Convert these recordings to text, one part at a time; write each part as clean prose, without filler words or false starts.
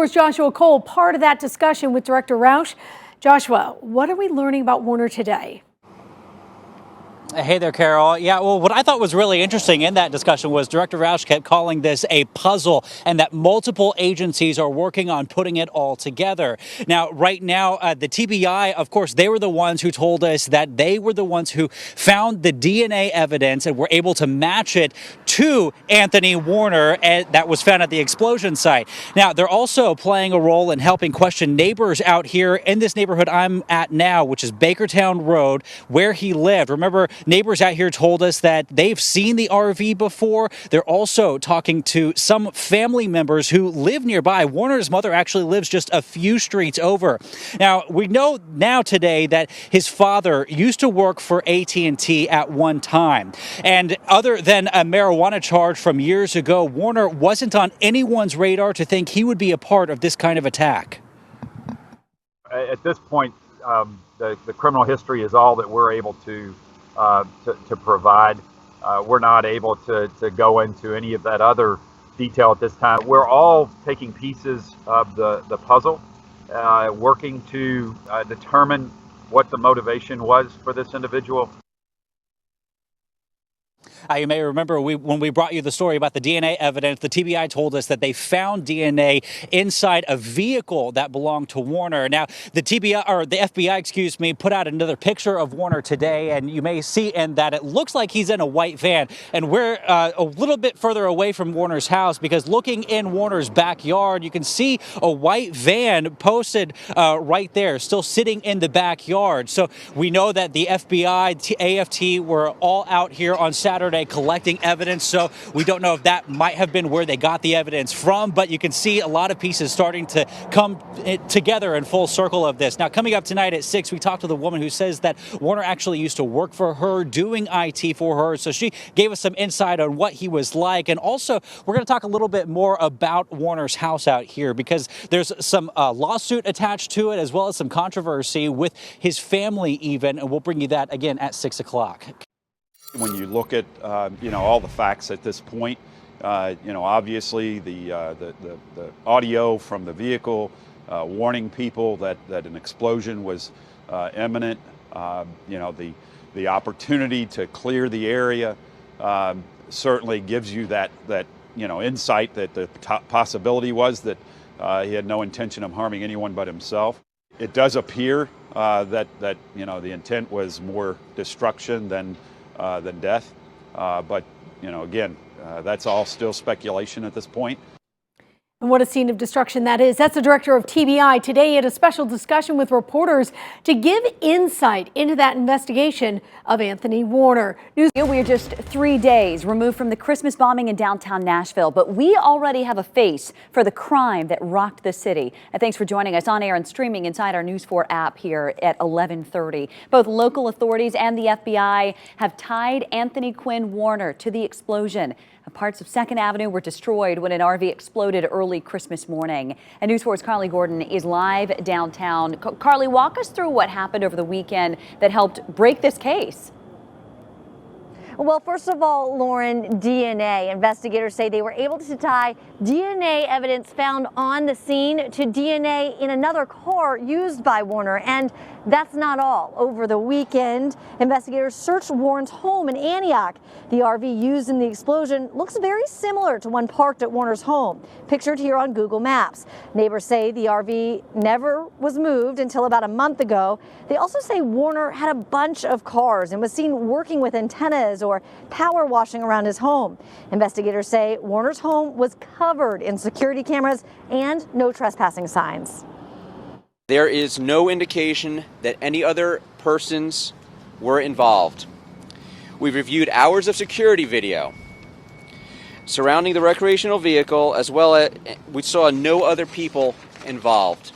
Of course, Joshua Cole, part of that discussion with Director Rausch. Joshua, what are we learning about Warner today? Hey there, Carol. Yeah, well, what I thought was really interesting in that discussion was Director Rausch kept calling this a puzzle and that multiple agencies are working on putting it all together. Now, right now, the TBI, of course, they were the ones who told us that they were the ones who found the DNA evidence and were able to match it to Anthony Warner that was found at the explosion site. Now, they're also playing a role in helping question neighbors out here in this neighborhood I'm at now, which is Bakertown Road, where he lived. Remember, neighbors out here told us that they've seen the RV before. They're also talking to some family members who live nearby. Warner's mother actually lives just a few streets over. Now, we know now today that his father used to work for AT&T at one time. And other than a marijuana charge from years ago, Warner wasn't on anyone's radar to think he would be a part of this kind of attack. At this point, the criminal history is all that we're able to provide. We're not able to go into any of that other detail at this time. We're all taking pieces of the puzzle, working to determine what the motivation was for this individual. You may remember when we brought you the story about the DNA evidence, the TBI told us that they found DNA inside a vehicle that belonged to Warner. Now, the FBI, put out another picture of Warner today, and you may see in that it looks like he's in a white van. And we're a little bit further away from Warner's house because looking in Warner's backyard, you can see a white van posted right there, still sitting in the backyard. So we know that the FBI, AFT were all out here on Saturday collecting evidence, so we don't know if that might have been where they got the evidence from, but you can see a lot of pieces starting to come together in full circle of this. Now, coming up tonight at 6, we talked to the woman who says that Warner actually used to work for her, doing IT for her, so she gave us some insight on what he was like. And also, we're going to talk a little bit more about Warner's house out here because there's some lawsuit attached to it, as well as some controversy with his family even, and we'll bring you that again at 6 o'clock. When you look at all the facts at this point, obviously the audio from the vehicle warning people that an explosion was imminent, the opportunity to clear the area certainly gives you that insight that the possibility was that he had no intention of harming anyone but himself. It does appear that the intent was more destruction than death. But, again, that's all still speculation at this point. And what a scene of destruction that is. That's the director of TBI. Today, he had a special discussion with reporters to give insight into that investigation of Anthony Warner. We are just 3 days removed from the Christmas bombing in downtown Nashville, but we already have a face for the crime that rocked the city. And thanks for joining us on air and streaming inside our News 4 app here at 11:30. Both local authorities and the FBI have tied Anthony Quinn Warner to the explosion. Parts of 2nd Avenue were destroyed when an RV exploded early Christmas morning. And News 4's Carly Gordon is live downtown. Carly, walk us through what happened over the weekend that helped break this case. Well, first of all, Lauren, DNA. Investigators say they were able to tie DNA evidence found on the scene to DNA in another car used by Warner. And that's not all. Over the weekend, investigators searched Warren's home in Antioch. The RV used in the explosion looks very similar to one parked at Warner's home, pictured here on Google Maps. Neighbors say the RV never was moved until about a month ago. They also say Warner had a bunch of cars and was seen working with antennas or power washing around his home. Investigators say Warner's home was covered in security cameras and no trespassing signs. There is no indication that any other persons were involved. We've reviewed hours of security video surrounding the recreational vehicle, as well as we saw no other people involved.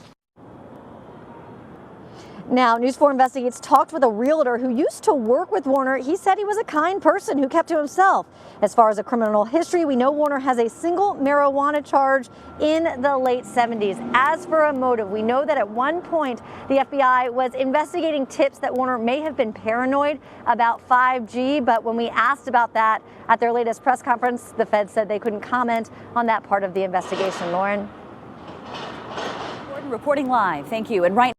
Now, News 4 Investigates talked with a realtor who used to work with Warner. He said he was a kind person who kept to himself. As far as a criminal history, we know Warner has a single marijuana charge in the late 70s. As for a motive, we know that at one point the FBI was investigating tips that Warner may have been paranoid about 5G, but when we asked about that at their latest press conference, the Fed said they couldn't comment on that part of the investigation. Lauren? reporting live. Thank you. And right